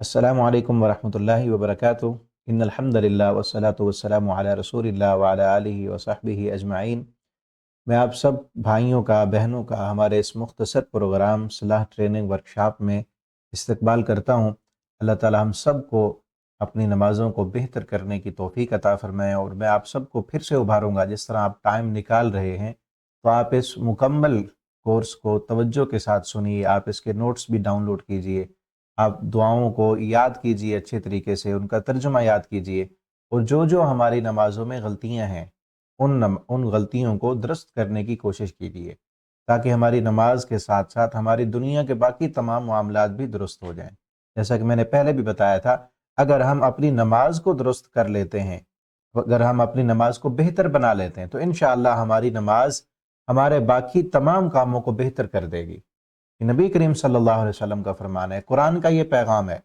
السلام علیکم ورحمۃ اللہ وبرکاتہ۔ ان الحمد للہ والصلاۃ والسلام علی رسول اللہ وعلی آلہ وصحبہ اجمعین۔ میں آپ سب بھائیوں کا، بہنوں کا ہمارے اس مختصر پروگرام صلاح ٹریننگ ورکشاپ میں استقبال کرتا ہوں۔ اللہ تعالی ہم سب کو اپنی نمازوں کو بہتر کرنے کی توفیق عطا فرمائے، اور میں آپ سب کو پھر سے ابھاروں گا، جس طرح آپ ٹائم نکال رہے ہیں تو آپ اس مکمل کورس کو توجہ کے ساتھ سنیے، آپ اس کے نوٹس بھی ڈاؤن لوڈ کیجئے، آپ دعاؤں کو یاد کیجئے، اچھے طریقے سے ان کا ترجمہ یاد کیجئے، اور جو ہماری نمازوں میں غلطیاں ہیں ان غلطیوں کو درست کرنے کی کوشش کیجئے، تاکہ ہماری نماز کے ساتھ ساتھ ہماری دنیا کے باقی تمام معاملات بھی درست ہو جائیں۔ جیسا کہ میں نے پہلے بھی بتایا تھا، اگر ہم اپنی نماز کو درست کر لیتے ہیں، اگر ہم اپنی نماز کو بہتر بنا لیتے ہیں، تو انشاءاللہ ہماری نماز ہمارے باقی تمام کاموں کو بہتر کر دے گی۔ نبی کریم صلی اللہ علیہ وسلم کا فرمان ہے، قرآن کا یہ پیغام ہے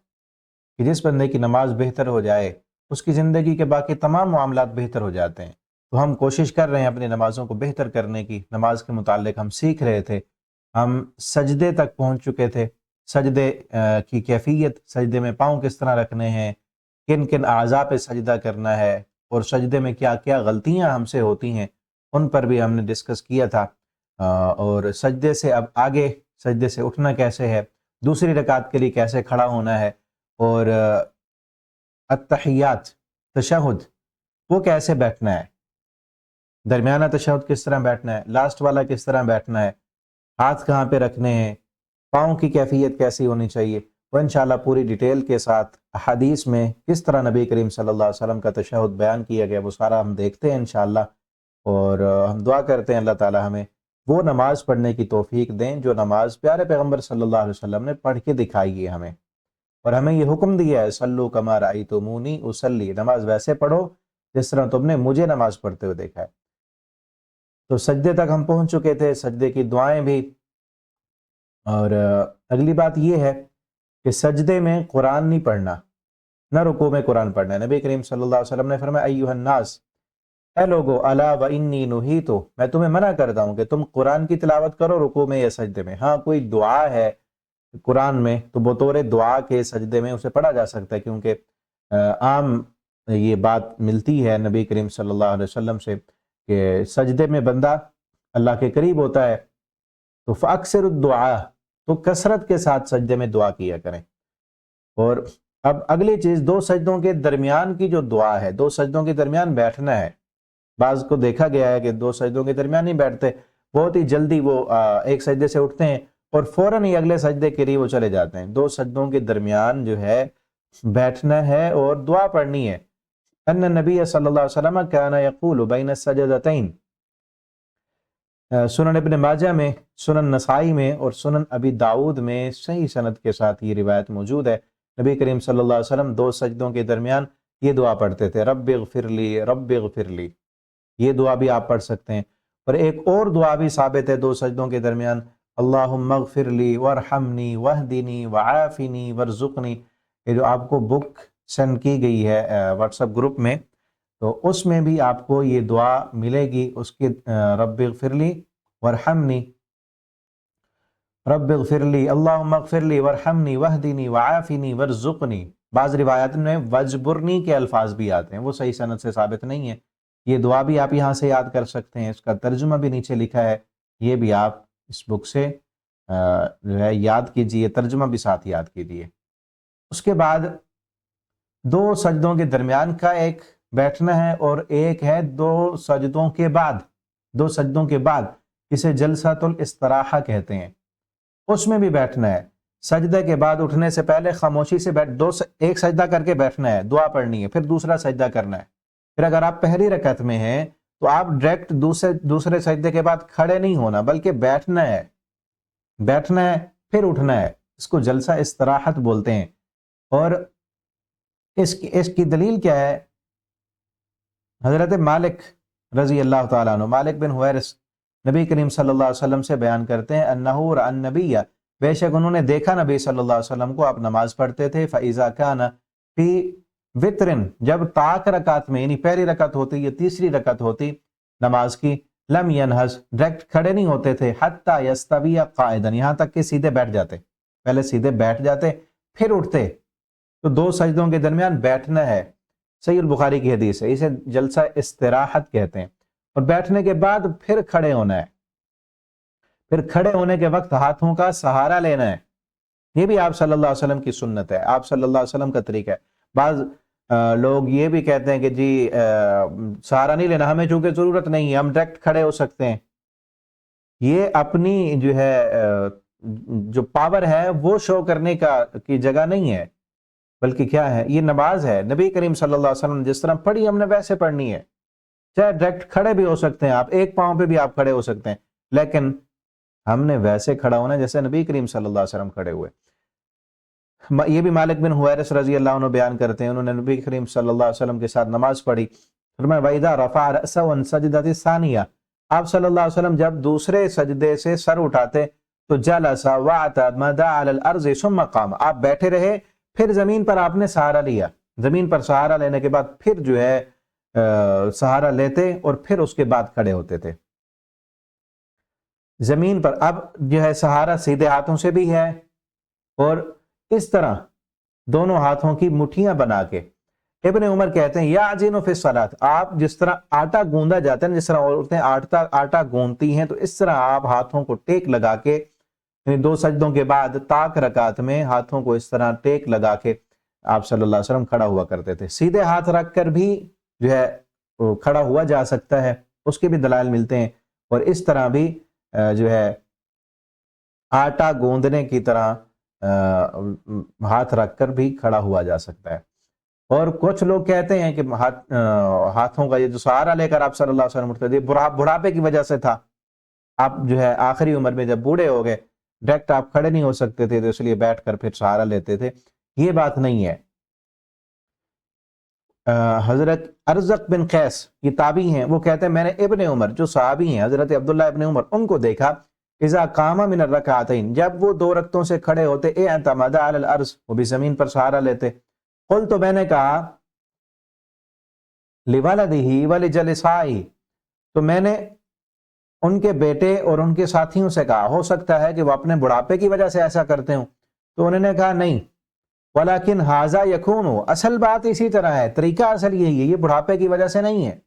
کہ جس بندے کی نماز بہتر ہو جائے، اس کی زندگی کے باقی تمام معاملات بہتر ہو جاتے ہیں۔ تو ہم کوشش کر رہے ہیں اپنی نمازوں کو بہتر کرنے کی۔ نماز کے متعلق ہم سیکھ رہے تھے، ہم سجدے تک پہنچ چکے تھے، سجدے کی کیفیت، سجدے میں پاؤں کس طرح رکھنے ہیں، کن کن اعضاء پہ سجدہ کرنا ہے، اور سجدے میں کیا کیا غلطیاں ہم سے ہوتی ہیں، ان پر بھی ہم نے ڈسکس کیا تھا۔ اور سجدے سے اب آگے سجدے سے اٹھنا کیسے ہے، دوسری رکعت کے لیے کیسے کھڑا ہونا ہے، اور التحیات، تشہد، وہ کیسے بیٹھنا ہے، درمیانہ تشہد کس طرح بیٹھنا ہے، لاسٹ والا کس طرح بیٹھنا ہے، ہاتھ کہاں پہ رکھنے ہیں، پاؤں کی کیفیت کیسی ہونی چاہیے، وہ انشاءاللہ پوری ڈیٹیل کے ساتھ حدیث میں کس طرح نبی کریم صلی اللہ علیہ وسلم کا تشہد بیان کیا گیا، وہ سارا ہم دیکھتے ہیں انشاءاللہ۔ اور ہم دعا کرتے ہیں اللہ تعالی ہمیں وہ نماز پڑھنے کی توفیق دیں جو نماز پیارے پیغمبر صلی اللہ علیہ وسلم نے پڑھ کے دکھائی ہے ہمیں، اور ہمیں یہ حکم دیا ہے، صلو کما رأیتمونی اصلی، نماز ویسے پڑھو جس طرح تم نے مجھے نماز پڑھتے ہوئے دیکھا ہے۔ تو سجدے تک ہم پہنچ چکے تھے، سجدے کی دعائیں بھی، اور اگلی بات یہ ہے کہ سجدے میں قرآن نہیں پڑھنا، نہ رکوع میں قرآن پڑھنا ہے۔ نبی کریم صلی اللہ علیہ وسلم نے فرمایا ایھا الناس، اے لوگو، الا و انی نہیتو، میں تمہیں منع کرتا ہوں کہ تم قرآن کی تلاوت کرو رکوع میں یا سجدے میں۔ ہاں کوئی دعا ہے قرآن میں تو بطور دعا کے سجدے میں اسے پڑھا جا سکتا ہے، کیونکہ عام یہ بات ملتی ہے نبی کریم صلی اللہ علیہ وسلم سے کہ سجدے میں بندہ اللہ کے قریب ہوتا ہے، تو فاکثر الدعاء، تو کثرت کے ساتھ سجدے میں دعا کیا کریں۔ اور اب اگلی چیز، دو سجدوں کے درمیان کی جو دعا ہے، دو سجدوں کے درمیان بیٹھنا ہے۔ بعض کو دیکھا گیا ہے کہ دو سجدوں کے درمیان نہیں بیٹھتے، بہت ہی جلدی وہ ایک سجدے سے اٹھتے ہیں اور فوراً ہی اگلے سجدے کے لیے وہ چلے جاتے ہیں۔ دو سجدوں کے درمیان جو ہے بیٹھنا ہے اور دعا پڑھنی ہے۔ ان النبی صلی اللہ علیہ وسلم کان یقول بین السجدتین، سنن ابن ماجہ میں، سنن نسائی میں اور سنن ابی داؤد میں صحیح سند کے ساتھ یہ روایت موجود ہے۔ نبی کریم صلی اللہ علیہ وسلم دو سجدوں کے درمیان یہ دعا پڑھتے تھے، رب اغفر لی، رب اغفر لی۔ یہ دعا بھی آپ پڑھ سکتے ہیں۔ اور ایک اور دعا بھی ثابت ہے دو سجدوں کے درمیان، اللہم اغفر لی وارحمنی واہدنی وعافنی وارزقنی، یہ جو آپ کو بک سینڈ کی گئی ہے واٹس ایپ گروپ میں، تو اس میں بھی آپ کو یہ دعا ملے گی، اس کی رب اغفر لی وارحمنی، رب اغفر لی، اللہم اغفر لی وارحمنی واہدنی وعافنی وارزقنی۔ بعض روایات میں وجبرنی کے الفاظ بھی آتے ہیں، وہ صحیح سند سے ثابت نہیں ہے۔ یہ دعا بھی آپ یہاں سے یاد کر سکتے ہیں، اس کا ترجمہ بھی نیچے لکھا ہے، یہ بھی آپ اس بک سے جو ہے یاد کیجئے، ترجمہ بھی ساتھ یاد کیجئے۔ اس کے بعد دو سجدوں کے درمیان کا ایک بیٹھنا ہے، اور ایک ہے دو سجدوں کے بعد، دو سجدوں کے بعد، اسے جلسۃ الاستراحہ کہتے ہیں، اس میں بھی بیٹھنا ہے۔ سجدے کے بعد اٹھنے سے پہلے خاموشی سے ایک سجدہ کر کے بیٹھنا ہے، دعا پڑھنی ہے، پھر دوسرا سجدہ کرنا ہے۔ پھر اگر آپ پہلی رکعت میں ہیں تو آپ ڈائریکٹ دوسرے سجدے کے بعد کھڑے نہیں ہونا، بلکہ بیٹھنا ہے، بیٹھنا ہے پھر اٹھنا ہے، اس کو جلسہ استراحت بولتے ہیں۔ اور اس کی دلیل کیا ہے؟ حضرت مالک رضی اللہ تعالیٰ عنہ، مالک بن حویرث، نبی کریم صلی اللہ علیہ وسلم سے بیان کرتے ہیں، انہو رأى النبی، بے شک انہوں نے دیکھا نبی صلی اللہ علیہ وسلم کو، آپ نماز پڑھتے تھے، فَإِذَا كَانَ فِي وطرن، جب طاق رکعت میں، یعنی پہلی رکعت ہوتی یا تیسری رکعت ہوتی نماز کی، لم ینہز، ڈائریکٹ کھڑے نہیں ہوتے تھے، حتی یستوی قائدا، یہاں تک کہ سیدھے بیٹھ جاتے، پہلے سیدھے بیٹھ جاتے پھر اٹھتے، تو دو سجدوں کے درمیان بیٹھنا ہے، صحیح البخاری کی حدیث ہے، اسے جلسہ استراحت کہتے ہیں، اور بیٹھنے کے بعد پھر کھڑے ہونا ہے، پھر کھڑے ہونے کے وقت ہاتھوں کا سہارا لینا ہے۔ یہ بھی آپ صلی اللہ علیہ وسلم کی سنت ہے، آپ صلی اللہ علیہ وسلم کا طریقہ ہے۔ بعض لوگ یہ بھی کہتے ہیں کہ جی سہارا نہیں لینا، ہمیں چونکہ ضرورت نہیں ہے، ہم ڈائریکٹ کھڑے ہو سکتے ہیں۔ یہ اپنی جو ہے جو پاور ہے وہ شو کرنے کی جگہ نہیں ہے، بلکہ کیا ہے، یہ نماز ہے، نبی کریم صلی اللہ علیہ وسلم نے جس طرح پڑھی ہم نے ویسے پڑھنی ہے۔ چاہے ڈائریکٹ کھڑے بھی ہو سکتے ہیں آپ، ایک پاؤں پہ بھی آپ کھڑے ہو سکتے ہیں، لیکن ہم نے ویسے کھڑا ہونا جیسے نبی کریم صلی اللہ علیہ وسلم کھڑے ہوئے۔ یہ بھی مالک بن حویرث رضی اللہ عنہ بیان کرتے ہیں، انہوں نے نبی کریم صلی اللہ علیہ وسلم کے ساتھ نماز پڑھی، فرمایا وَإِذَا رَفَعَ رَأْسَهُ عَنْ سَجْدَةِ الثَّانِيَةِ، آپ صلی اللہ علیہ وسلم جب دوسرے سجدے سے سر اٹھاتے تو جَلَسَ وَاعْتَمَدَ عَلَى الْأَرْضِ ثُمَّ قَامَ، آپ بیٹھے رہے، پھر زمین پر آپ نے سہارا لیا، زمین پر سہارا لینے کے بعد پھر جو ہے سہارا لیتے اور پھر اس کے بعد کھڑے ہوتے تھے زمین پر۔ اب جو ہے سہارا سیدھے ہاتھوں سے بھی ہے، اور اس طرح دونوں ہاتھوں کی مٹھیاں بنا کے۔ ابن عمر کہتے ہیں یعجن فی الصلاۃ، آپ جس طرح آٹا گوندا جاتا ہے، جس طرح عورتیں آٹا گوندتی ہیں، تو اس طرح آپ ہاتھوں کو ٹیک لگا کے، یعنی دو سجدوں کے بعد طاق رکعت میں ہاتھوں کو اس طرح ٹیک لگا کے آپ صلی اللہ علیہ وسلم کھڑا ہوا کرتے تھے۔ سیدھے ہاتھ رکھ کر بھی جو ہے کھڑا ہوا جا سکتا ہے، اس کے بھی دلائل ملتے ہیں، اور اس طرح بھی جو ہے آٹا گوندنے کی طرح ہاتھ رکھ کر بھی کھڑا ہوا جا سکتا ہے۔ اور کچھ لوگ کہتے ہیں کہ ہاتھوں کا یہ جو سہارا لے کر آپ صلی اللہ علیہ وسلم اٹھتے تھے، بڑھاپے کی وجہ سے تھا، آپ جو ہے آخری عمر میں جب بوڑھے ہو گئے، ڈائریکٹ آپ کھڑے نہیں ہو سکتے تھے، تو اس لیے بیٹھ کر پھر سہارا لیتے تھے، یہ بات نہیں ہے۔ حضرت ارزق بن قیس یہ تابعی ہیں، وہ کہتے ہیں میں نے ابن عمر جو صحابی ہیں حضرت عبداللہ ابن عمر، ان کو دیکھا اذا قام من الرکعتین، جب وہ دو رکعتوں سے کھڑے ہوتے، اعتمد علی الارض، وہ بھی زمین پر سہارا لیتے۔ قل تو میں نے کہا لولدہ ولجلسائہ، تو میں نے ان کے بیٹے اور ان کے ساتھیوں سے کہا ہو سکتا ہے کہ وہ اپنے بڑھاپے کی وجہ سے ایسا کرتے ہوں، تو انہوں نے کہا نہیں، ولیکن ھذا یکون، اصل بات اسی طرح ہے، طریقہ اصل یہی ہے، یہ بڑھاپے کی وجہ سے نہیں ہے۔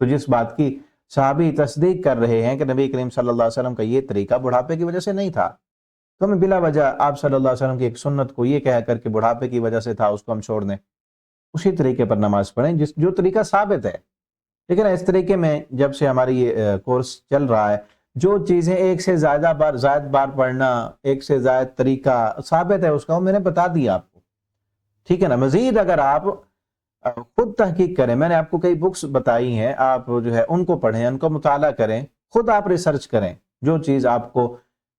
تو جس بات کی صحابی تصدیق کر رہے ہیں کہ نبی کریم صلی اللہ علیہ وسلم کا یہ طریقہ بڑھاپے کی وجہ سے نہیں تھا، تو ہمیں بلا وجہ آپ صلی اللہ علیہ وسلم کی ایک سنت کو یہ کہہ کر کہ بڑھاپے کی وجہ سے تھا اس کو ہم چھوڑ دیں، اسی طریقے پر نماز پڑھیں جو طریقہ ثابت ہے۔ لیکن اس طریقے میں جب سے ہماری یہ کورس چل رہا ہے، جو چیزیں ایک سے زائد بار پڑھنا، ایک سے زائد طریقہ ثابت ہے اس کا، وہ میں نے بتا دیا آپ کو، ٹھیک ہے نا۔ مزید اگر آپ خود تحقیق کریں، میں نے آپ کو کئی بکس بتائی ہیں، آپ جو ہے ان کو پڑھیں، ان کو مطالعہ کریں، خود آپ ریسرچ کریں، جو چیز آپ کو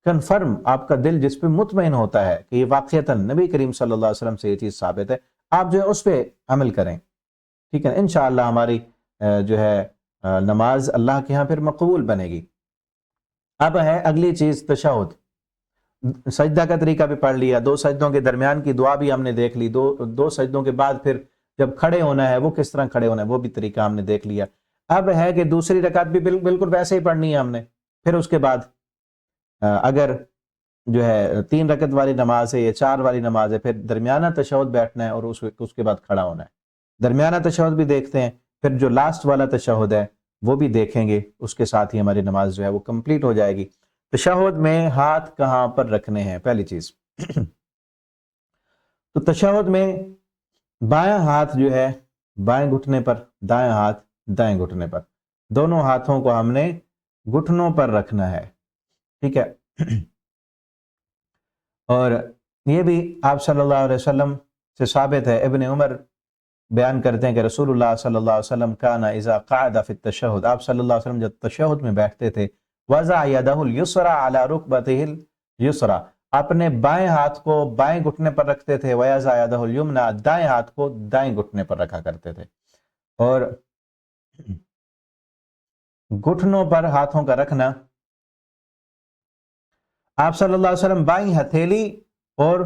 کنفرم، آپ کا دل جس پہ مطمئن ہوتا ہے کہ یہ واقعتاً نبی کریم صلی اللہ علیہ وسلم سے یہ چیز ثابت ہے، آپ جو ہے اس پہ عمل کریں، ٹھیک ہے۔ انشاءاللہ ہماری جو ہے نماز اللہ کے ہاں پھر مقبول بنے گی۔ اب ہے اگلی چیز تشہد، سجدہ کا طریقہ بھی پڑھ لیا، دو سجدوں کے درمیان کی دعا بھی ہم نے دیکھ لی، دو سجدوں کے بعد پھر جب کھڑے ہونا ہے وہ کس طرح کھڑے ہونا ہے وہ بھی طریقہ ہم نے دیکھ لیا۔ اب ہے کہ دوسری رکعت بھی بالکل ویسے ہی پڑھنی ہے ہم نے، پھر اس کے بعد اگر جو ہے 3 رکعت والی نماز ہے یا 4 والی نماز ہے، پھر درمیانہ تشہد بیٹھنا ہے اور اس کے بعد کھڑا ہونا ہے۔ درمیانہ تشہد بھی دیکھتے ہیں، پھر جو لاسٹ والا تشہد ہے وہ بھی دیکھیں گے، اس کے ساتھ ہی ہماری نماز جو ہے وہ کمپلیٹ ہو جائے گی۔ تشہد میں ہاتھ کہاں پر رکھنے ہیں؟ پہلی چیز تو تشہد میں بایاں ہاتھ جو ہے بائیں گھٹنے پر، دائیں ہاتھ دائیں گھٹنے پر، دونوں ہاتھوں کو ہم نے گھٹنوں پر رکھنا ہے، ٹھیک ہے۔ اور یہ بھی آپ صلی اللہ علیہ وسلم سے ثابت ہے، ابن عمر بیان کرتے ہیں کہ رسول اللہ صلی اللہ علیہ وسلم کانا اذا قعد فی التشہد، آپ صلی اللہ علیہ وسلم جب تشہد میں بیٹھتے تھے، وضع یدہ الیسری علی رکبتہ الیسری، اپنے بائیں ہاتھ کو بائیں گھٹنے پر رکھتے تھے، ویضع یدہ الیمنی، دائیں ہاتھ کو دائیں گھٹنے پر رکھا کرتے تھے۔ اور گھٹنوں پر ہاتھوں کا رکھنا، آپ صلی اللہ علیہ وسلم بائیں ہتھیلی اور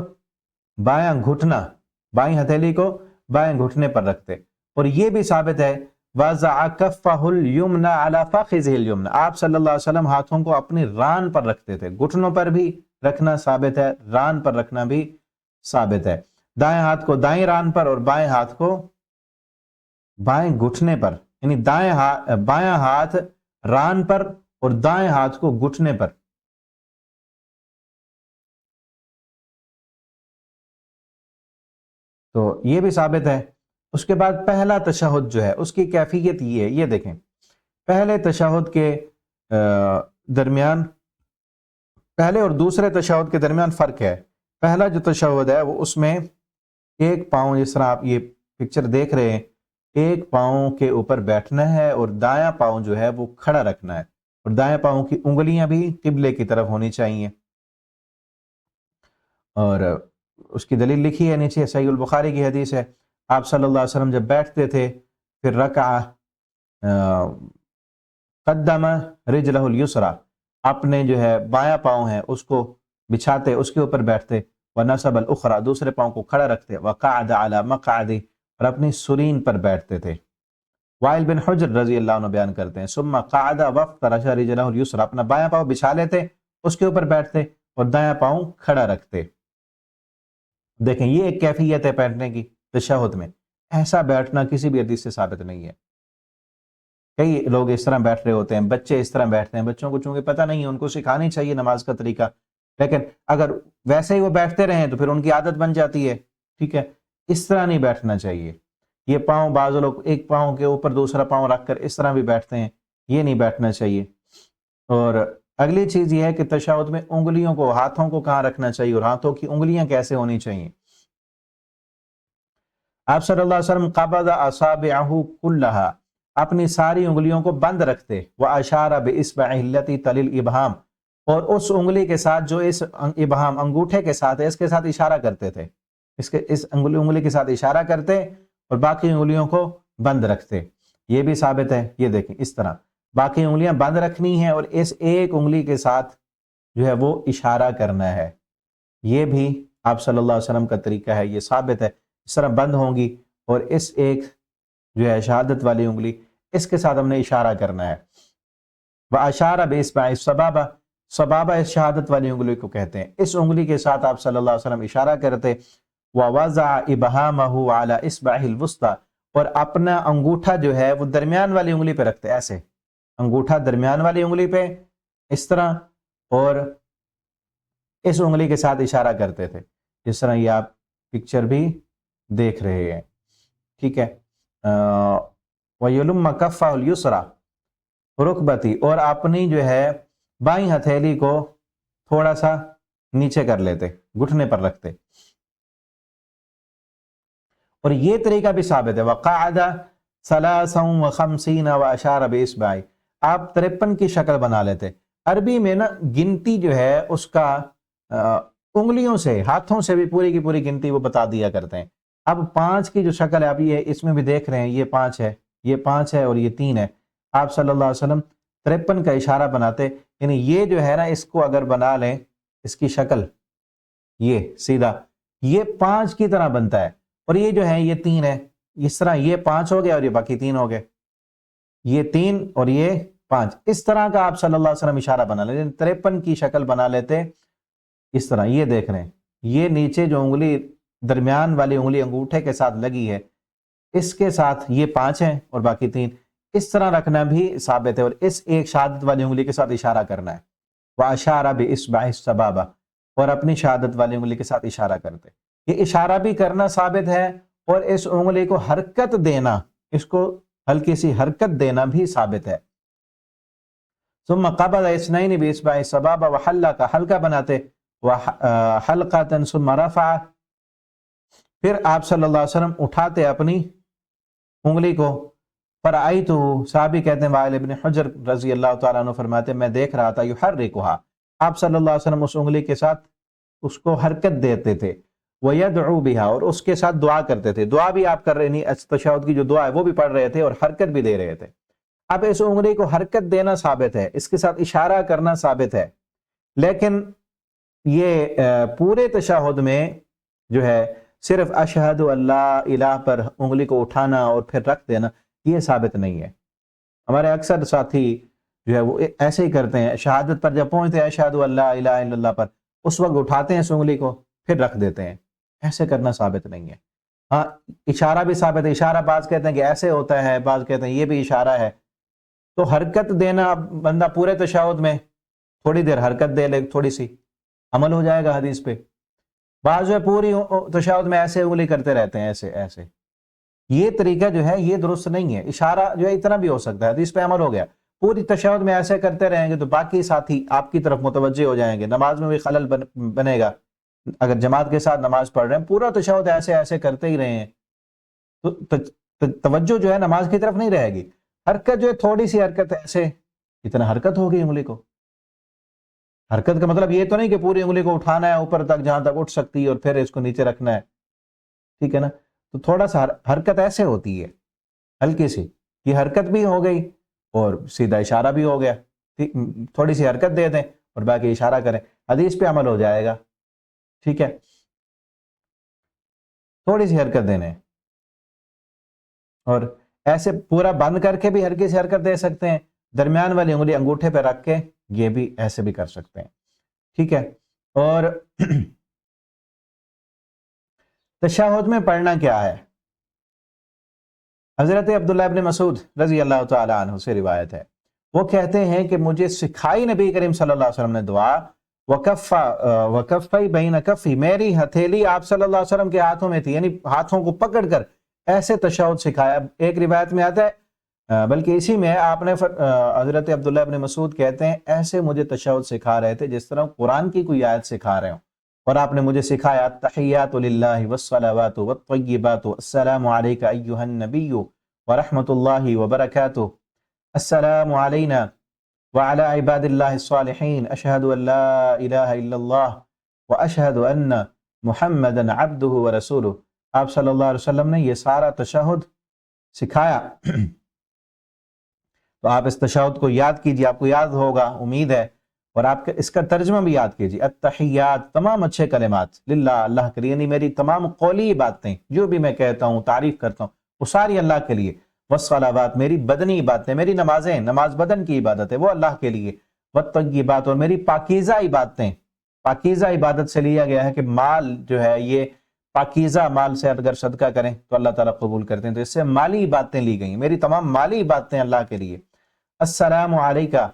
بایاں گھٹنا، بائیں ہتھیلی کو بائیں گھٹنے پر رکھتے، اور یہ بھی ثابت ہے وضع کفہ الیمنی علی فخذہ الیمنی، آپ صلی اللہ علیہ وسلم ہاتھوں کو اپنی ران پر رکھتے تھے، گھٹنوں پر بھی رکھنا ثابت ہے، ران پر رکھنا بھی ثابت ہے۔ دائیں ہاتھ کو دائیں ران پر اور بائیں ہاتھ کو بائیں گھٹنے پر، یعنی بایاں ہاتھ ران پر اور دائیں ہاتھ کو گھٹنے پر۔ تو یہ بھی ثابت ہے۔ اس کے بعد پہلا تشہد جو ہے اس کی کیفیت یہ ہے، یہ دیکھیں پہلے تشہد کے درمیان، پہلے اور دوسرے تشہد کے درمیان فرق ہے۔ پہلا جو تشہد ہے وہ اس میں ایک پاؤں، جس طرح آپ یہ پکچر دیکھ رہے ہیں، ایک پاؤں کے اوپر بیٹھنا ہے اور دایاں پاؤں جو ہے وہ کھڑا رکھنا ہے، اور دایاں پاؤں کی انگلیاں بھی قبلے کی طرف ہونی چاہیے۔ اور اس کی دلیل لکھی ہے نیچے، صحیح البخاری کی حدیث ہے، آپ صلی اللہ علیہ وسلم جب بیٹھتے تھے پھر رکع قدم رجلہ الیسریٰ، اپنے جو ہے بایاں پاؤں ہے اس کو بچھاتے، اس کے اوپر بیٹھتے، ونصب الاخری، دوسرے پاؤں کو کھڑا رکھتے، وقعد علی مقعدہ، اور اپنی سرین پر بیٹھتے تھے۔ وائل بن حجر رضی اللہ عنہ بیان کرتے ہیں، ثم قعد وافترش رجلہ الیسریٰ، اپنا بایاں پاؤں بچھا لیتے، اس کے اوپر بیٹھتے اور دایاں پاؤں کھڑا رکھتے۔ دیکھیں یہ ایک کیفیت ہے بیٹھنے کی تشہد میں، ایسا بیٹھنا کسی بھی حدیث سے ثابت نہیں ہے۔ کئی لوگ اس طرح بیٹھ رہے ہوتے ہیں، بچے اس طرح بیٹھتے ہیں، بچوں کو چونکہ پتہ نہیں ہے، ان کو سکھانی چاہیے نماز کا طریقہ، لیکن اگر ویسے ہی وہ بیٹھتے رہیں تو پھر ان کی عادت بن جاتی ہے، ٹھیک ہے، اس طرح نہیں بیٹھنا چاہیے۔ یہ پاؤں، بعض لوگ ایک پاؤں کے اوپر دوسرا پاؤں رکھ کر اس طرح بھی بیٹھتے ہیں، یہ نہیں بیٹھنا چاہیے۔ اور اگلی چیز یہ ہے کہ تشہد میں انگلیوں کو، ہاتھوں کو کہاں رکھنا چاہیے اور ہاتھوں کی انگلیاں کیسے ہونی چاہیے۔ آپ صلی اللہ علیہ وسلم قبض اصابعہ کلہا، اپنی ساری انگلیوں کو بند رکھتے، واشار باصبعہ التی تلی الابہام، اور اس انگلی کے ساتھ جو اس ابہام انگوٹھے کے ساتھ ہے اس کے ساتھ اشارہ کرتے تھے، اس انگلی کے ساتھ اشارہ کرتے اور باقی انگلیوں کو بند رکھتے۔ یہ بھی ثابت ہے، یہ دیکھیں اس طرح باقی انگلیاں بند رکھنی ہیں اور اس ایک انگلی کے ساتھ جو ہے وہ اشارہ کرنا ہے۔ یہ بھی آپ صلی اللہ علیہ وسلم کا طریقہ ہے، یہ ثابت ہے، اس طرح بند ہوں گی اور اس ایک جو ہے شہادت والی انگلی، اس کے ساتھ ہم نے اشارہ کرنا ہے۔ وَأَشَارَ بِإِصْبَعِ السَّبَابَةِ، سبابہ اس شہادت والی انگلی کو کہتے ہیں، اس انگلی کے ساتھ آپ صلی اللہ علیہ وسلم اشارہ کرتے۔ وَوَضَعَ إِبْهَامَهُ عَلَى إِصْبَعِهِ الْوُسْطَى، اور اپنا انگوٹھا جو ہے وہ درمیان والی انگلی پہ رکھتے، ایسے انگوٹھا درمیان والی انگلی پہ اس طرح، اور اس انگلی کے ساتھ اشارہ کرتے تھے، جس طرح یہ آپ پکچر بھی دیکھ رہے ہیں، ٹھیک ہے۔ وَيُلُمَّ كَفَّهُ الْيُسْرَى رُكْبَتِي، اور اپنی جو ہے بائیں ہتھیلی کو تھوڑا سا نیچے کر لیتے، گھٹنے پر رکھتے، اور یہ طریقہ بھی ثابت ہے۔ وَقَعَدَ ثَلَاثًا وَخَمْسِينَ وَأَشَارَ بِإِصْبَعِهِ، آپ 53 کی شکل بنا لیتے۔ عربی میں نا گنتی جو ہے اس کا انگلیوں سے، ہاتھوں سے بھی پوری کی پوری گنتی وہ بتا دیا کرتے ہیں۔ اب 5 کی جو شکل ہے، اب یہ اس میں بھی دیکھ رہے ہیں، یہ 5 ہے، یہ 5 ہے اور یہ 3 ہے۔ آپ صلی اللہ علیہ وسلم 53 کا اشارہ بناتے، یعنی یہ جو ہے نا اس کو اگر بنا لیں، اس کی شکل یہ سیدھا، یہ 5 کی طرح بنتا ہے، اور یہ جو ہے یہ 3 ہے، اس طرح یہ 5 ہو گیا اور یہ باقی 3 ہو گئے، یہ 3 اور یہ 5، اس طرح کا آپ صلی اللہ علیہ وسلم اشارہ بنا لیتے، 53 کی شکل بنا لیتے اس طرح۔ یہ دیکھ رہے ہیں، یہ نیچے جو انگلی درمیان والی انگلی انگوٹھے کے ساتھ لگی ہے، اس کے ساتھ یہ 5 ہیں اور باقی 3، اس طرح رکھنا بھی ثابت ہے، اور اس ایک شہادت والی انگلی کے ساتھ اشارہ کرنا ہے۔ وَأَشَارَ بِإِصْبَعِهِ السَّبَابَةِ، اور اپنی شہادت والی انگلی کے ساتھ اشارہ کرتے۔ یہ اشارہ بھی کرنا ثابت ہے، اور اس انگلی کو حرکت دینا، اس کو ہلکی سی حرکت دینا بھی ثابت ہے۔ ثم قبض اثنین باصبعہ السبابہ وحلق، حلقہ بناتے، وحلقۃ ثم رفع، پھر آپ صلی اللہ علیہ وسلم اٹھاتے اپنی انگلی کو۔ فرأیتہ، صحابی کہتے ہیں وائل ابن حجر رضی اللہ تعالیٰ عنہ فرماتے میں دیکھ رہا تھا، یحرکھا، آپ صلی اللہ علیہ وسلم اس انگلی کے ساتھ اس کو حرکت دیتے تھے، وَيَدْعُو بِهَا، اور اس کے ساتھ دعا کرتے تھے، دعا بھی آپ کر رہے نہیں، تشہد کی جو دعا ہے وہ بھی پڑھ رہے تھے اور حرکت بھی دے رہے تھے۔ اب اس انگلی کو حرکت دینا ثابت ہے، اس کے ساتھ اشارہ کرنا ثابت ہے، لیکن یہ پورے تشہد میں جو ہے صرف اشہد اللہ الہ پر انگلی کو اٹھانا اور پھر رکھ دینا، یہ ثابت نہیں ہے۔ ہمارے اکثر ساتھی جو ہے وہ ایسے ہی کرتے ہیں، شہادت پر جب پہنچتے ہیں اشہد اللہ الہ الا اللہ پر، اس وقت اٹھاتے ہیں اس انگلی کو پھر رکھ دیتے ہیں، ایسے کرنا ثابت نہیں ہے. ہاں اشارہ بھی ثابت ہے. اشارہ بعض کہتے ہیں کہ ایسے ہوتا ہے, بعض کہتے ہیں یہ بھی اشارہ ہے. تو حرکت دینا, بندہ پورے تشہد میں تھوڑی دیر حرکت دے لے, تھوڑی سی عمل ہو جائے گا حدیث پہ. بعض جو ہے پوری تشہد میں ایسے انگلی کرتے رہتے ہیں, ایسے ایسے. یہ طریقہ جو ہے یہ درست نہیں ہے. اشارہ جو ہے اتنا بھی ہو سکتا ہے, حدیث پہ عمل ہو گیا. پوری تشہد میں ایسے کرتے رہیں گے تو باقی ساتھی آپ کی طرف متوجہ ہو جائیں گے, نماز میں بھی خلل بنے گا. اگر جماعت کے ساتھ نماز پڑھ رہے ہیں, پورا تشہد ایسے ایسے کرتے ہی رہے ہیں, تو توجہ جو ہے نماز کی طرف نہیں رہے گی. حرکت جو ہے تھوڑی سی حرکت ایسے, اتنا حرکت ہوگی انگلی کو. حرکت کا مطلب یہ تو نہیں کہ پوری انگلی کو اٹھانا ہے اوپر تک جہاں تک اٹھ سکتی ہے اور پھر اس کو نیچے رکھنا ہے, ٹھیک ہے نا. تو تھوڑا سا حرکت ایسے ہوتی ہے ہلکی سی, یہ حرکت بھی ہو گئی اور سیدھا اشارہ بھی ہو گیا. تھوڑی سی حرکت دے دیں اور باقی اشارہ کریں, حدیث پہ عمل ہو جائے گا, ٹھیک ہے. تھوڑی سی حرکت دینے, اور ایسے پورا بند کر کے بھی ہلکی سی حرکت دے سکتے ہیں. درمیان والی انگلی انگوٹھے پہ رکھ کے یہ بھی ایسے بھی کر سکتے ہیں, ٹھیک ہے. اور تشہد میں پڑھنا کیا ہے؟ حضرت عبداللہ ابن مسعود رضی اللہ تعالی عنہ سے روایت ہے, وہ کہتے ہیں کہ مجھے سکھائی نبی کریم صلی اللہ علیہ وسلم نے دعا, وکفی بین کفی, میری ہتھیلی آپ صلی اللہ علیہ وسلم کے ہاتھوں میں تھی, یعنی ہاتھوں کو پکڑ کر ایسے تشہد سکھایا. ایک روایت میں آتا ہے, بلکہ اسی میں آپ نے حضرت عبداللہ ابن مسعود کہتے ہیں ایسے مجھے تشہد سکھا رہے تھے جس طرح قرآن کی کوئی آیت سکھا رہے ہوں. اور آپ نے مجھے سکھایا التحیات للہ والصلوات والطیبات, السلام علیک ایہا النبی ورحمۃ اللہ وبرکاتہ, السلام علینا وعلی عباد اللہ الصالحین, اشہد ان لا الہ الا اللہ واشہد ان محمدا عبدہ ورسولہ. آپ صلی اللہ علیہ وسلم نے یہ سارا تشہد سکھایا. تو آپ اس تشہد کو یاد کیجیے, آپ کو یاد ہوگا امید ہے, اور آپ اس کا ترجمہ بھی یاد کیجیے. التحیات, تمام اچھے کلمات, للہ, اللہ کے لیے, یعنی میری تمام قولی باتیں جو بھی میں کہتا ہوں تعریف کرتا ہوں وہ ساری اللہ کے لیے. والصلوات, میری بدنی باتیں, میری نمازیں, نماز بدن کی عبادت ہے وہ اللہ کے لیے. والطیبات, اور میری پاکیزہ عبادتیں, پاکیزہ عبادت سے لیا گیا ہے کہ مال جو ہے یہ پاکیزہ مال سے اگر صدقہ کریں تو اللہ تعالیٰ قبول کرتے ہیں, تو اس سے مالی باتیں لی گئی, میری تمام مالی باتیں اللہ کے لیے. السلام علیکہ,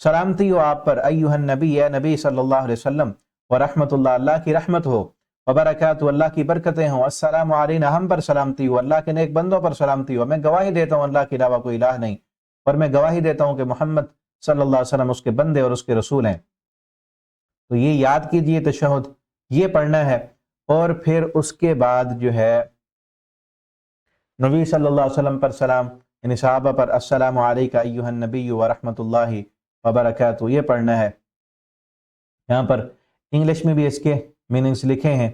سلامتی ہو آپ پر, ایہا النبی, اے نبی صلی اللہ علیہ وسلم, ورحمۃ اللہ, اللہ کی رحمت ہو, وبرکاتہ, اللہ کی برکتیں ہوں, السلام علینا, ہم پر سلامتی ہو, اللہ کے نیک بندوں پر سلامتی ہو. میں گواہی دیتا ہوں اللہ کے علاوہ کوئی الہ نہیں, اور میں گواہی دیتا ہوں کہ محمد صلی اللہ علیہ وسلم اس کے بندے اور اس کے رسول ہیں. تو یہ یاد کیجئے تشہد, یہ پڑھنا ہے. اور پھر اس کے بعد جو ہے نبی صلی اللہ علیہ وسلم پر سلام, یعنی صحابہ پر, السلام علیکہ ایہا النبی ورحمۃ اللہ وبرکاتہ, یہ پڑھنا ہے. یہاں پر انگلش میں بھی اس کے میننگز لکھے ہیں,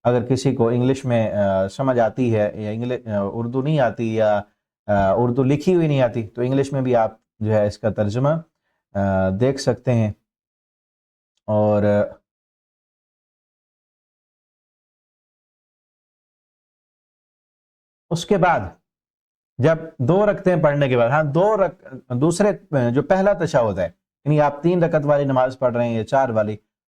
اگر کسی کو انگلش میں سمجھ آتی ہے یا اردو نہیں آتی یا اردو لکھی ہوئی نہیں آتی تو انگلش میں بھی آپ جو ہے اس کا ترجمہ دیکھ سکتے ہیں. اور اس کے بعد جب 2 رکعتیں پڑھنے کے بعد, ہاں دوسرے جو پہلا تشہد ہے, یعنی آپ 3 رکعت والی نماز پڑھ رہے ہیں یا 4 والی,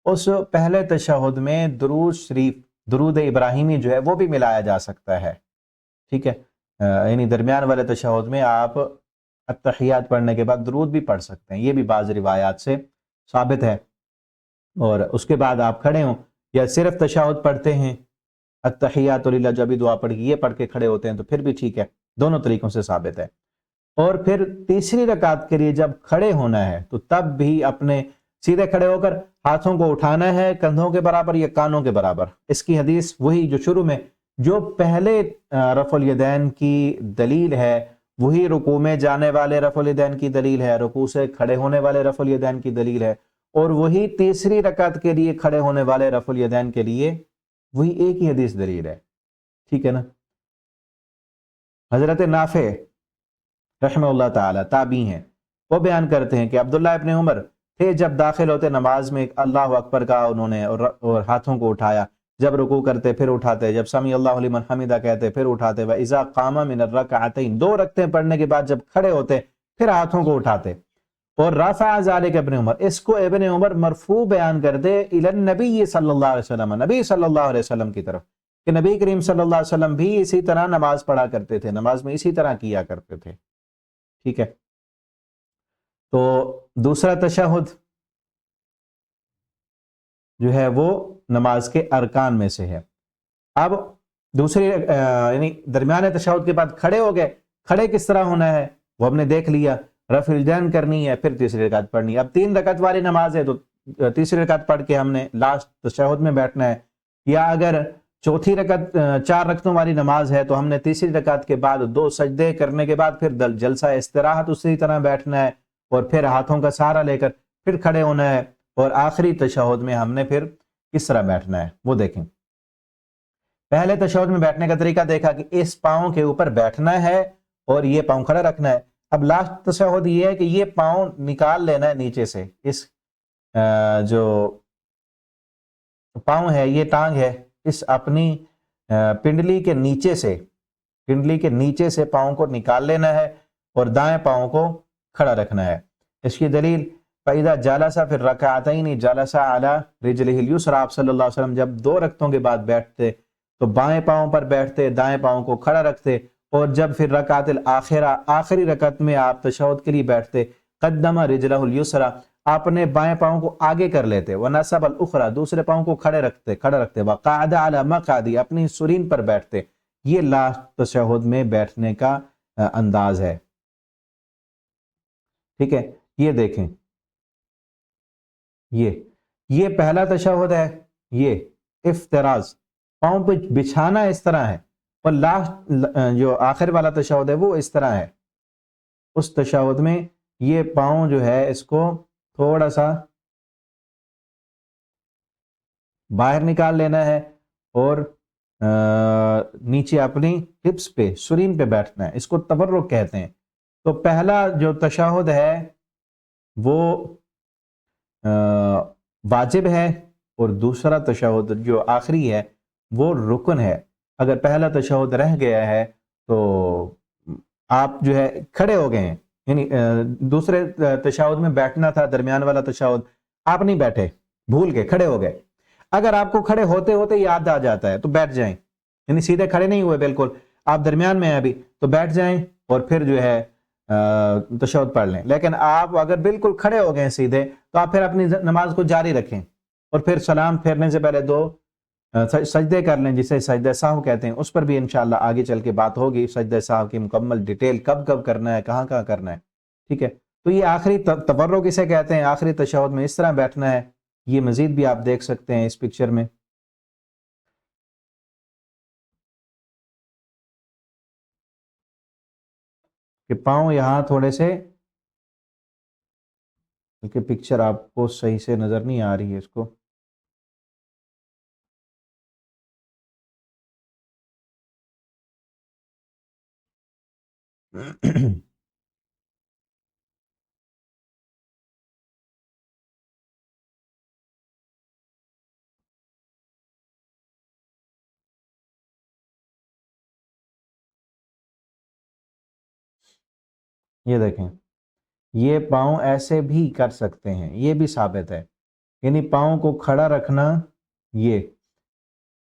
اس پہلے تشہد میں درود شریف, درود ابراہیمی جو ہے وہ بھی ملایا جا سکتا ہے, ٹھیک ہے. یعنی درمیان والے تشہد میں آپ التحیات پڑھنے کے بعد درود بھی پڑھ سکتے ہیں, یہ بھی بعض روایات سے ثابت ہے. اور اس کے بعد آپ کھڑے ہوں یا صرف تشہد پڑھتے ہیں, التحیات للہ جو ابھی دعا پڑھ گئی یہ پڑھ کے کھڑے ہوتے ہیں تو پھر بھی ٹھیک ہے, دونوں طریقوں سے ثابت ہے. اور پھر تیسری رکعت کے لیے جب کھڑے ہونا ہے تو تب بھی اپنے سیدھے کھڑے ہو کر ہاتھوں کو اٹھانا ہے کندھوں کے برابر یا کانوں کے برابر. اس کی حدیث وہی جو شروع میں, جو پہلے رفع الیدین کی دلیل ہے وہی رکوع میں جانے والے رفع الیدین کی دلیل ہے, رکوع سے کھڑے ہونے والے رفع الیدین کی دلیل ہے, اور وہی تیسری رکعت کے لیے کھڑے ہونے والے رفع الیدین کے لیے وہی ایک ہی حدیث دلیل ہے, ٹھیک ہے نا. حضرت نافع رحمہ اللہ تعالی تابعی ہیں, وہ بیان کرتے ہیں کہ عبداللہ ابن عمر تھے, جب داخل ہوتے نماز میں اللہ اکبر کہا انہوں نے اور ہاتھوں کو اٹھایا, جب رکوع کرتے پھر اٹھاتے, جب سمیع اللہ لمن حمدہ کہتے پھر اٹھاتے, وَإِذَا قَامَ مِنَ الرَّكْعَتَيْنِ, 2 رکعتیں پڑھنے کے بعد جب کھڑے ہوتے پھر ہاتھوں کو اٹھاتے. اور رفع ذلك ابن عمر, اس کو ابن عمر مرفوع بیان کرتے الى النبی صلی اللہ علیہ وسلم, نبی صلی اللہ علیہ وسلم کی طرف, کہ نبی کریم صلی اللہ علیہ وسلم بھی اسی طرح نماز پڑھا کرتے تھے، نماز میں اسی طرح کیا کرتے تھے. ٹھیک ہے. تو دوسرا تشہد جو ہے وہ نماز کے ارکان میں سے ہے. اب دوسری یعنی درمیانے تشہد کے بعد کھڑے ہو گئے، کھڑے کس طرح ہونا ہے وہ ہم نے دیکھ لیا. رفع الیدین کرنی ہے، پھر تیسری رکعت پڑھنی ہے. اب 3 رکعت والی نماز ہے تو تیسری رکعت پڑھ کے ہم نے لاسٹ تشہد میں بیٹھنا ہے. یا اگر چوتھی رکعت 4 رکعتوں والی نماز ہے تو ہم نے تیسری رکعت کے بعد 2 سجدے کرنے کے بعد پھر جلسہ استراحت اسی طرح بیٹھنا ہے، اور پھر ہاتھوں کا سہارا لے کر پھر کھڑے ہونا ہے، اور آخری تشہد میں ہم نے پھر کس طرح بیٹھنا ہے وہ دیکھیں. پہلے تشہد میں بیٹھنے کا طریقہ دیکھا کہ اس پاؤں کے اوپر بیٹھنا ہے اور یہ پاؤں کھڑا رکھنا ہے. اب لاسٹ تشہد یہ ہے کہ یہ پاؤں نکال لینا ہے نیچے سے. اس جو پاؤں ہے، یہ ٹانگ ہے، اس اپنی پنڈلی کے نیچے سے پاؤں کو نکال لینا ہے اور دائیں پاؤں کو کھڑا رکھنا ہے. اس کی دلیل فَإِذَا جَلَسَ فِي الرَّكَعَتَيْنِ جَلَسَ عَلَى رِجْلِهِ الْيُسْرَىٰ. آپ صلی اللہ علیہ وسلم جب 2 رکعتوں کے بعد بیٹھتے تو بائیں پاؤں پر بیٹھتے، دائیں پاؤں کو کھڑا رکھتے، اور جب پھر رکعت الآخرہ آخری رکعت میں آپ تشہد کے لیے بیٹھتے قدم رجلہ الیسریٰ، اپنے بائیں پاؤں کو آگے کر لیتے، ونصب الاخرى دوسرے پاؤں کو کھڑا رکھتے، وقعد علی مقعدی اپنی سرین پر بیٹھتے. یہ لاسٹ تشہد میں بیٹھنے کا انداز ہے. ٹھیک ہے. یہ دیکھیں، یہ پہلا تشہد ہے، یہ افتراض پاؤں پہ بچھانا اس طرح ہے، اور لاسٹ جو آخر والا تشہد ہے وہ اس طرح ہے. اس تشہد میں یہ پاؤں جو ہے اس کو تھوڑا سا باہر نکال لینا ہے اور نیچے اپنی ہپس پہ سرین پہ بیٹھنا ہے. اس کو تورک کہتے ہیں. تو پہلا جو تشہد ہے وہ واجب ہے، اور دوسرا تشہد جو آخری ہے وہ رکن ہے. اگر پہلا تشہد رہ گیا ہے تو آپ جو ہے کھڑے ہو گئے ہیں، یعنی دوسرے تشہد میں بیٹھنا تھا، درمیان والا تشہد آپ نہیں بیٹھے، بھول کے کھڑے ہو گئے. اگر آپ کو کھڑے ہوتے ہوتے یاد آ جاتا ہے تو بیٹھ جائیں، یعنی سیدھے کھڑے نہیں ہوئے بالکل، آپ درمیان میں ہیں ابھی، تو بیٹھ جائیں اور پھر جو ہے تشہد پڑھ لیں. لیکن آپ اگر بالکل کھڑے ہو گئے سیدھے تو آپ پھر اپنی نماز کو جاری رکھیں، اور پھر سلام پھیرنے سے پہلے 2 سجدے کر لیں، جسے سجدہ سہو کہتے ہیں. اس پر بھی انشاءاللہ آگے چل کے بات ہوگی، سجدہ سہو کی مکمل ڈیٹیل، کب کب کرنا ہے، کہاں کہاں کرنا ہے. ٹھیک ہے. تو یہ آخری تورک اسے کہتے ہیں، آخری تشہد میں اس طرح بیٹھنا ہے. یہ مزید بھی آپ دیکھ سکتے ہیں اس پکچر میں. کہ پاؤں یہاں تھوڑے سے، کیونکہ پکچر آپ کو صحیح سے نظر نہیں آ رہی ہے اس کو. یہ دیکھیں، یہ پاؤں ایسے بھی کر سکتے ہیں، یہ بھی ثابت ہے. یعنی پاؤں کو کھڑا رکھنا، یہ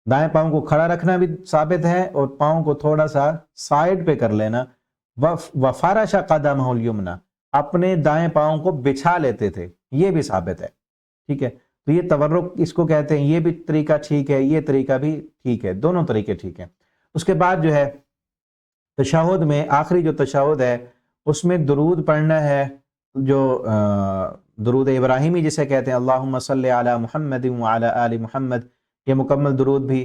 دائیں پاؤں کو کھڑا رکھنا بھی ثابت ہے، اور پاؤں کو تھوڑا سا سائیڈ پہ کر لینا. وفرش قدمہ الیمنی، اپنے دائیں پاؤں کو بچھا لیتے تھے، یہ بھی ثابت ہے. ٹھیک ہے. تو یہ تورک اس کو کہتے ہیں. یہ بھی طریقہ ٹھیک ہے، یہ طریقہ بھی ٹھیک ہے، دونوں طریقے ٹھیک ہیں. اس کے بعد جو ہے تشہد میں آخری جو تشہد ہے اس میں درود پڑھنا ہے، جو درود ابراہیمی جسے کہتے ہیں، اللہم صلی علی محمد وعلی آل محمد. یہ مکمل درود بھی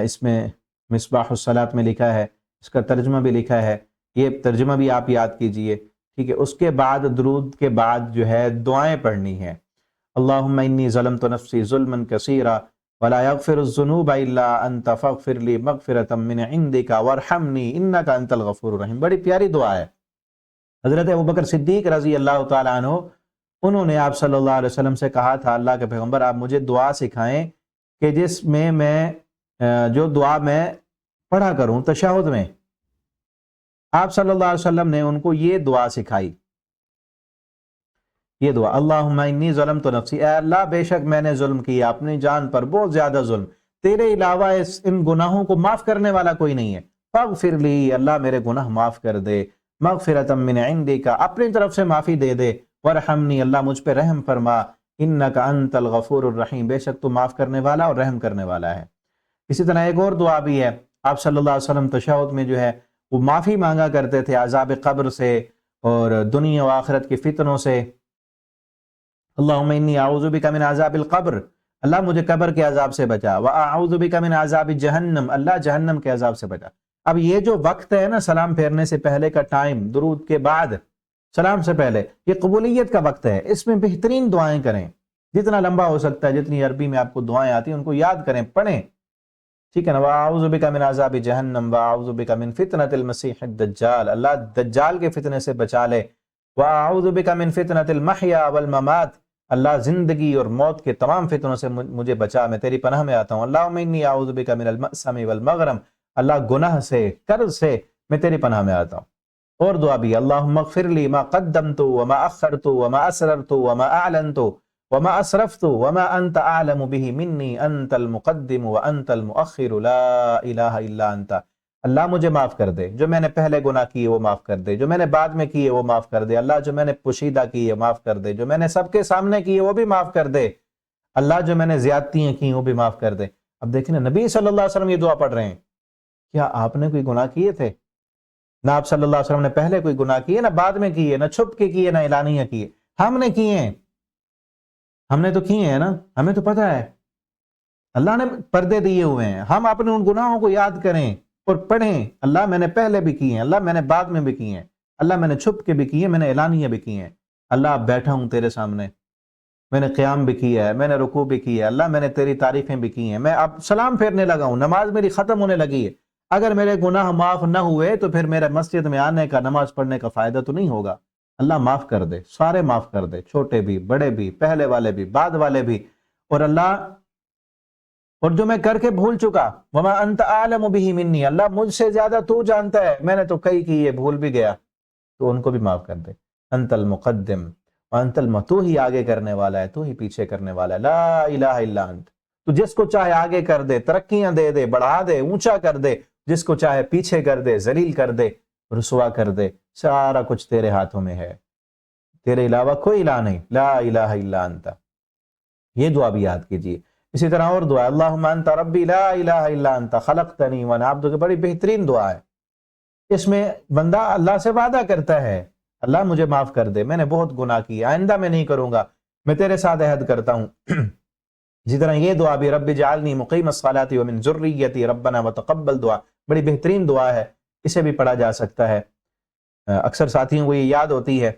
اس میں مصباح الصلاۃ میں لکھا ہے، اس کا ترجمہ بھی لکھا ہے، یہ ترجمہ بھی آپ یاد کیجئے. ٹھیک ہے. اس کے بعد درود کے بعد جو ہے دعائیں پڑھنی ہے. اللہم انی ظلمت نفسی ظلما کثیرا ولا یغفر الذنوب الا انت فاغفر لی مغفرۃ من عندک وارحمنی انک انت الغفور الرحیم. بڑی پیاری دعا ہے. حضرت ابوبکر صدیق رضی اللہ تعالیٰ عنہ، انہوں نے آپ صلی اللہ علیہ وسلم سے کہا تھا، اللہ کے پیغمبر آپ مجھے دعا سکھائیں کہ جس میں جو دعا میں پڑھا کروں تشہد میں. آپ صلی اللہ علیہ وسلم نے ان کو یہ دعا سکھائی، یہ دعا، اللہم انی ظلمت نفسی، اے اللہ بے شک میں نے ظلم کیا اپنی جان پر، بہت زیادہ ظلم. تیرے علاوہ ان گناہوں کو معاف کرنے والا کوئی نہیں ہے. فاغفر لی، اللہ میرے گناہ معاف کر دے. مغفرۃ من عندک، اپنی طرف سے معافی دے دے. وارحمنی، اللہ مجھ پہ رحم فرما. انک انت الغفور الرحیم، بے شک تو معاف کرنے والا اور رحم کرنے والا ہے. اسی طرح ایک اور دعا بھی ہے. آپ صلی اللہ علیہ وسلم تشہد میں جو ہے وہ معافی مانگا کرتے تھے عذاب قبر سے اور دنیا و آخرت کے فتنوں سے. اللہم انی اعوذ بک من عذاب القبر، اللہ مجھے قبر کے عذاب سے بچا. واعوذ بک من عذاب جہنم، اللہ جہنم کے عذاب سے بچا. اب یہ جو وقت ہے نا سلام پھیرنے سے پہلے کا ٹائم، درود کے بعد سلام سے پہلے، یہ قبولیت کا وقت ہے. اس میں بہترین دعائیں کریں، جتنا لمبا ہو سکتا ہے، جتنی عربی میں آپ کو دعائیں آتی ہیں ان کو یاد کریں، پڑھیں. ٹھیک ہے نا. واعوذ بک من عذاب جہنم واعوذ بک من فتنۃ المسیح الدجال، اللہ دجال کے فتنے سے بچا لے. واعوذ بک من فتنۃ المحیا والممات، اللہ زندگی اور موت کے تمام فتنوں سے مجھے بچا، میں تیری پناہ میں آتا ہوں. اللہم انی اعوذ بک من المأثم والمغرم، اللہ گناہ سے، قرض سے میں تیری پناہ میں آتا ہوں. اور دعا بھی، اللہم اغفر لی ما قدمت وما اخرت وما اسررت وما اعلنت وما اسرفت وما انت اعلم به منی انت المقدم وانت المؤخر لا الہ الا انت. اللہ مجھے معاف کر دے، جو میں نے پہلے گناہ کیے وہ معاف کر دے، جو میں نے بعد میں کیے وہ معاف کر دے. اللہ جو میں نے پوشیدہ کیے معاف کر دے، جو میں نے سب کے سامنے کیے وہ بھی معاف کر دے. اللہ جو میں نے زیادتیاں کی وہ بھی معاف کر دے. اب دیکھیں نا، نبی صلی اللہ علیہ وسلم یہ دعا پڑھ رہے ہیں. کیا آپ نے کوئی گناہ کیے تھے؟ نہ آپ صلی اللہ علیہ وسلم نے پہلے کوئی گناہ کیے، نہ بعد میں کیے، نہ چھپ کے کیے، نہ اعلانیہ کیے. ہم نے کیے ہیں، ہم نے تو کیے ہیں نا، ہمیں تو پتہ ہے. اللہ نے پردے دیے ہوئے ہیں. ہم اپنے ان گناہوں کو یاد کریں اور پڑھیں، اللہ میں نے پہلے بھی کیے ہیں، اللہ میں نے بعد میں بھی کیے ہیں، اللہ میں نے چھپ کے بھی کیے ہیں، میں نے اعلانیہ بھی کیے ہیں. اللہ اب بیٹھا ہوں تیرے سامنے، میں نے قیام بھی کیا ہے، میں نے رکوع بھی کیا ہے، اللہ میں نے تیری تعریفیں بھی کی ہیں. میں اب سلام پھیرنے لگا ہوں، نماز میری ختم ہونے لگی ہے. اگر میرے گناہ معاف نہ ہوئے تو پھر میرے مسجد میں آنے کا، نماز پڑھنے کا فائدہ تو نہیں ہوگا. اللہ معاف کر دے، سارے معاف کر دے، چھوٹے بھی، بڑے بھی، پہلے والے بھی، بعد والے بھی. اور اللہ، اور جو میں کر کے بھول چکا، وما انت اعلم به منی، اللہ مجھ سے زیادہ تو جانتا ہے، میں نے تو کئی کیے، بھول بھی گیا، تو ان کو بھی معاف کر دے. انت المقدم وانت تو ہی آگے کرنے والا ہے، تو ہی پیچھے کرنے والا ہے. لا الہ الا انت، تو جس کو چاہے آگے کر دے، ترقیاں دے دے، بڑھا دے، اونچا کر دے، جس کو چاہے پیچھے کر دے، ذلیل کر دے، رسوا کر دے. سارا کچھ تیرے ہاتھوں میں ہے، تیرے علاوہ کوئی الہ نہیں. لا الہ الا انت، یہ دعا بھی یاد کیجیے. اسی طرح اور دعا، اللہم انت ربی لا الہ الا انت خلقتنی وانا عبدک، بڑی بہترین دعا ہے. اس میں بندہ اللہ سے وعدہ کرتا ہے، اللہ مجھے معاف کر دے، میں نے بہت گناہ کی، آئندہ میں نہیں کروں گا، میں تیرے ساتھ عہد کرتا ہوں. اسی طرح یہ دعا بھی، رب اجعلنی مقیم الصلاۃ ومن ذریتی ربنا وتقبل دعا، بڑی بہترین دعا ہے، اسے بھی پڑھا جا سکتا ہے. اکثر ساتھیوں کو یہ یاد ہوتی ہے.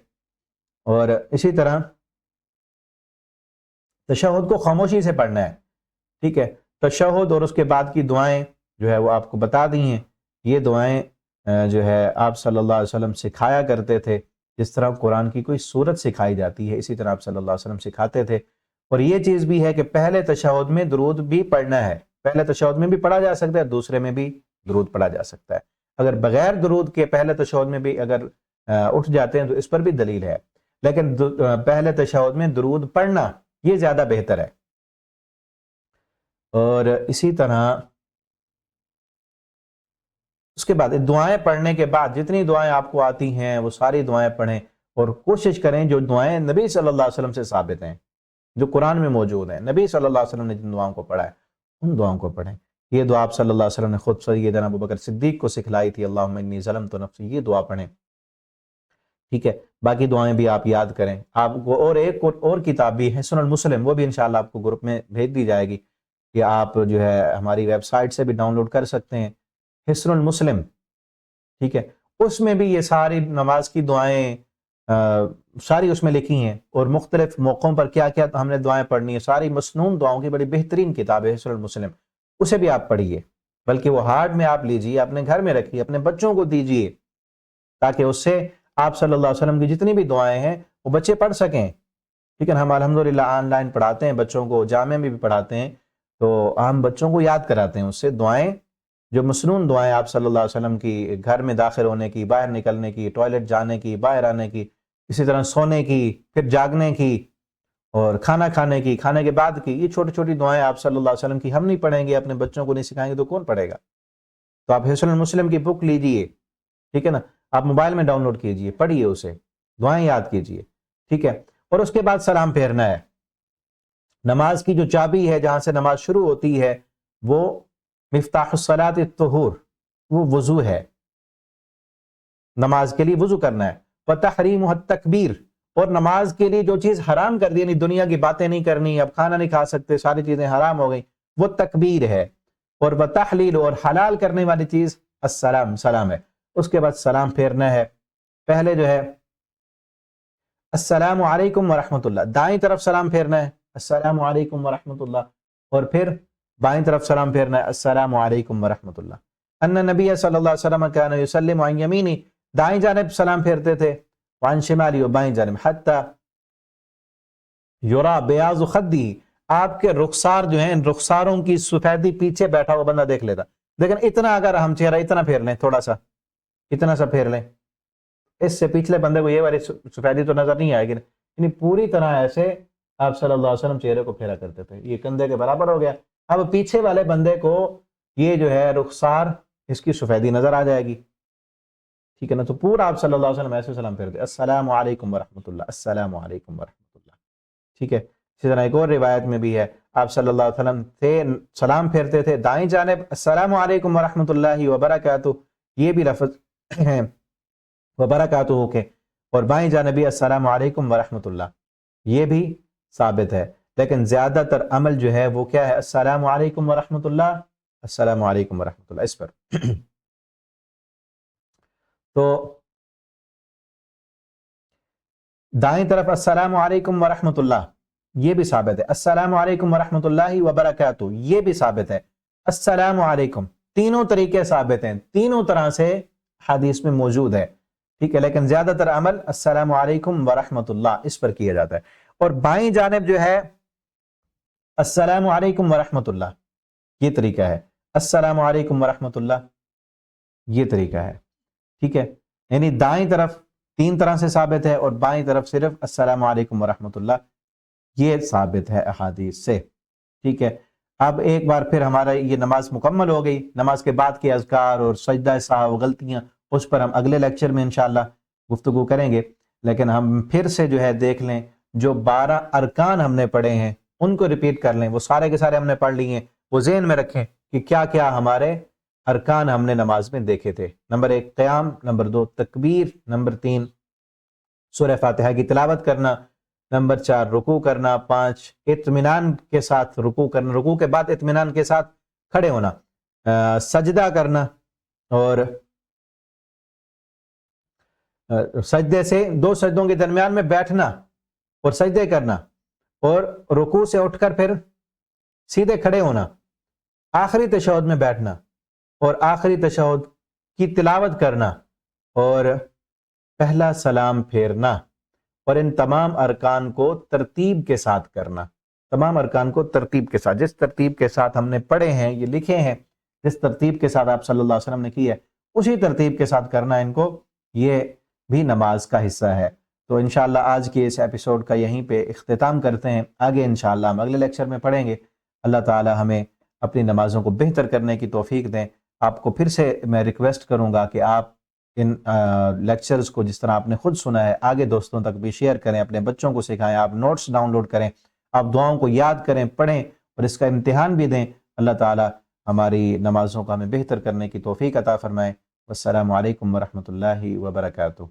اور اسی طرح تشہد کو خاموشی سے پڑھنا ہے. ٹھیک ہے، تشہد اور اس کے بعد کی دعائیں جو ہے وہ آپ کو بتا دی ہیں. یہ دعائیں جو ہے آپ صلی اللہ علیہ وسلم سکھایا کرتے تھے. جس طرح قرآن کی کوئی سورت سکھائی جاتی ہے، اسی طرح آپ صلی اللہ علیہ وسلم سکھاتے تھے. اور یہ چیز بھی ہے کہ پہلے تشہد میں درود بھی پڑھنا ہے. پہلے تشہد میں بھی پڑھا جا سکتا ہے، دوسرے میں بھی درود پڑھا جا سکتا ہے. اگر بغیر درود کے پہلے تشہد میں بھی اگر اٹھ جاتے ہیں تو اس پر بھی دلیل ہے، لیکن پہلے تشہد میں درود پڑھنا یہ زیادہ بہتر ہے. اور اسی طرح اس کے بعد دعائیں پڑھنے کے بعد جتنی دعائیں آپ کو آتی ہیں وہ ساری دعائیں پڑھیں، اور کوشش کریں جو دعائیں نبی صلی اللہ علیہ وسلم سے ثابت ہیں، جو قرآن میں موجود ہیں، نبی صلی اللہ علیہ وسلم نے جن دعاؤں کو پڑھا ہے ان دعاؤں کو پڑھیں. یہ دعا آپ صلی اللہ علیہ وسلم نے خود سیدنا ابوبکر صدیق کو سکھلائی تھی، اللہم انی ظلمت نفسی، یہ دعا پڑھیں. ٹھیک ہے، باقی دعائیں بھی آپ یاد کریں. آپ کو اور ایک اور کتاب بھی ہے حسن المسلم، وہ بھی انشاءاللہ آپ کو گروپ میں بھیج دی جائے گی، کہ آپ جو ہے ہماری ویب سائٹ سے بھی ڈاؤن لوڈ کر سکتے ہیں، حسن المسلم. ٹھیک ہے، اس میں بھی یہ ساری نماز کی دعائیں ساری اس میں لکھی ہیں، اور مختلف موقعوں پر کیا کیا ہم نے دعائیں پڑھنی ہیں، ساری مسنون دعاؤں کی بڑی بہترین کتاب ہے حسن المسلم. اسے بھی آپ پڑھیے، بلکہ وہ ہارڈ میں آپ لیجیے، اپنے گھر میں رکھیے، اپنے بچوں کو دیجیے، تاکہ اس سے آپ صلی اللہ علیہ وسلم کی جتنی بھی دعائیں ہیں وہ بچے پڑھ سکیں. ٹھیک ہے، ہم الحمدللہ آن لائن پڑھاتے ہیں بچوں کو، جامع میں بھی پڑھاتے ہیں، تو ہم بچوں کو یاد کراتے ہیں اس سے دعائیں، جو مسنون دعائیں آپ صلی اللہ علیہ وسلم کی، گھر میں داخل ہونے کی، باہر نکلنے کی، ٹوائلٹ جانے کی، باہر آنے کی، اسی طرح سونے کی، پھر جاگنے کی، اور کھانا کھانے کی، کھانے کے بعد کی، یہ چھوٹی چھوٹی دعائیں آپ صلی اللہ علیہ وسلم کی ہم نہیں پڑھیں گے، اپنے بچوں کو نہیں سکھائیں گے تو کون پڑھے گا؟ تو آپ حصن المسلم کی بک لیجئے، ٹھیک ہے نا، آپ موبائل میں ڈاؤن لوڈ کیجئے، پڑھیے اسے، دعائیں یاد کیجئے، ٹھیک ہے۔ اور اس کے بعد سلام پھیرنا ہے۔ نماز کی جو چابی ہے، جہاں سے نماز شروع ہوتی ہے، وہ مفتاح الصلاۃ الطہور، وہ وضو ہے، نماز کے لیے وضو کرنا ہے۔ وتحریمها التکبیر، اور نماز کے لیے جو چیز حرام کر دی، یعنی دنیا کی باتیں نہیں کرنی، اب کھانا نہیں کھا سکتے، ساری چیزیں حرام ہو گئیں، وہ تکبیر ہے۔ اور وتحلیل، اور حلال کرنے والی چیز السلام، سلام ہے۔ اس کے بعد سلام پھیرنا ہے۔ پہلے جو ہے السلام علیکم ورحمۃ اللہ، دائیں طرف سلام پھیرنا ہے، السلام علیکم ورحمۃ اللہ، اور پھر بائیں طرف سلام پھیرنا ہے، السلام علیکم ورحمۃ اللہ۔ ان نبی صلی اللہ علیہ وسلم کان یسلم عن یمینی، دائیں جانب سلام پھیرتے تھے، وعن شمالی، و بائیں جانب، حتی یرا بیاض خدی، آپ کے رخسار جو ہیں، رخساروں کی سفیدی پیچھے بیٹھا ہوا بندہ دیکھ لیتا۔ لیکن اتنا اگر ہم چہرہ اتنا پھیر لیں، تھوڑا سا اتنا سا پھیر لیں، اس سے پچھلے بندے کو یہ والی سفیدی تو نظر نہیں آئے گی، یعنی پوری طرح ایسے آپ صلی اللہ علیہ وسلم چہرے کو پھیرا کرتے تھے، یہ کندھے کے برابر ہو گیا۔ اب پیچھے والے بندے کو یہ جو ہے رخسار، اس کی سفیدی نظر آ جائے گی، ٹھیک ہے نا۔ تو پورا آپ صلی اللہ علیہ وسلم ایسے سلام پھیرتے، السلام علیکم ورحمۃ اللہ، السلام علیکم ورحمۃ اللہ، ٹھیک ہے۔ اسی طرح ایک اور روایت میں بھی ہے، آپ صلی اللہ علیہ وسلم تھے سلام پھیرتے تھے دائیں جانب، السلام علیکم ورحمۃ اللہ وبرکاتہ، یہ بھی لفظ ہے وبرکاتہ کے، اور بائیں جانبی السلام علیکم ورحمۃ اللہ، یہ بھی ثابت ہے۔ لیکن زیادہ تر عمل جو ہے وہ کیا ہے؟ السلام علیکم ورحمۃ اللہ، السلام علیکم ورحمۃ اللہ، اس پر تو دائیں طرف السلام علیکم ورحمۃ اللہ، یہ بھی ثابت ہے، السلام علیکم ورحمۃ اللہ وبرکاتہ، یہ بھی ثابت ہے، السلام علیکم، تینوں طریقے ثابت ہیں، تینوں طرح سے حدیث میں موجود ہے، ٹھیک ہے۔ لیکن زیادہ تر عمل السلام علیکم ورحمۃ اللہ، اس پر کیا جاتا ہے۔ اور بائیں جانب جو ہے السلام علیکم ورحمۃ اللہ، یہ طریقہ ہے، السلام علیکم ورحمۃ اللہ، یہ طریقہ ہے، ٹھیک ہے۔ یعنی دائیں طرف تین طرح سے ثابت ہے، اور بائیں طرف صرف السلام علیکم ورحمۃ اللہ، یہ ثابت ہے احادیث سے، ٹھیک ہے۔ اب ایک بار پھر ہمارا یہ نماز مکمل ہو گئی، نماز کے بعد کے اذکار اور سجدہ سہو، غلطیاں، اس پر ہم اگلے لیکچر میں انشاءاللہ گفتگو کریں گے۔ لیکن ہم پھر سے جو ہے دیکھ لیں، جو 12 ارکان ہم نے پڑھے ہیں ان کو ریپیٹ کر لیں، وہ سارے کے سارے ہم نے پڑھ لیے ہیں، وہ ذہن میں رکھیں کہ کیا کیا ہمارے ارکان ہم نے نماز میں دیکھے تھے۔ نمبر 1 قیام، نمبر 2 تکبیر، نمبر 3 سورہ فاتحہ کی تلاوت کرنا، نمبر 4 رکوع کرنا، 5 اطمینان کے ساتھ رکوع کرنا، رکوع کے بعد اطمینان کے ساتھ کھڑے ہونا، سجدہ کرنا، اور سجدے سے 2 سجدوں کے درمیان میں بیٹھنا اور سجدے کرنا، اور رکوع سے اٹھ کر پھر سیدھے کھڑے ہونا، آخری تشہد میں بیٹھنا، اور آخری تشہد کی تلاوت کرنا، اور پہلا سلام پھیرنا، اور ان تمام ارکان کو ترتیب کے ساتھ کرنا، تمام ارکان کو ترتیب کے ساتھ، جس ترتیب کے ساتھ ہم نے پڑھے ہیں، یہ لکھے ہیں، جس ترتیب کے ساتھ آپ صلی اللہ علیہ وسلم نے کی ہے، اسی ترتیب کے ساتھ کرنا ان کو، یہ بھی نماز کا حصہ ہے۔ تو انشاءاللہ آج کی اس ایپیسوڈ کا یہیں پہ اختتام کرتے ہیں، آگے انشاءاللہ ہم اگلے لیکچر میں پڑھیں گے۔ اللہ تعالی ہمیں اپنی نمازوں کو بہتر کرنے کی توفیق دیں۔ آپ کو پھر سے میں ریکویسٹ کروں گا کہ آپ ان لیکچرز کو جس طرح آپ نے خود سنا ہے، آگے دوستوں تک بھی شیئر کریں، اپنے بچوں کو سکھائیں، آپ نوٹس ڈاؤن لوڈ کریں، آپ دعاؤں کو یاد کریں، پڑھیں، اور اس کا امتحان بھی دیں۔ اللہ تعالی ہماری نمازوں کو ہمیں بہتر کرنے کی توفیق عطا فرمائے۔ والسلام علیکم ورحمۃ اللہ وبرکاتہ۔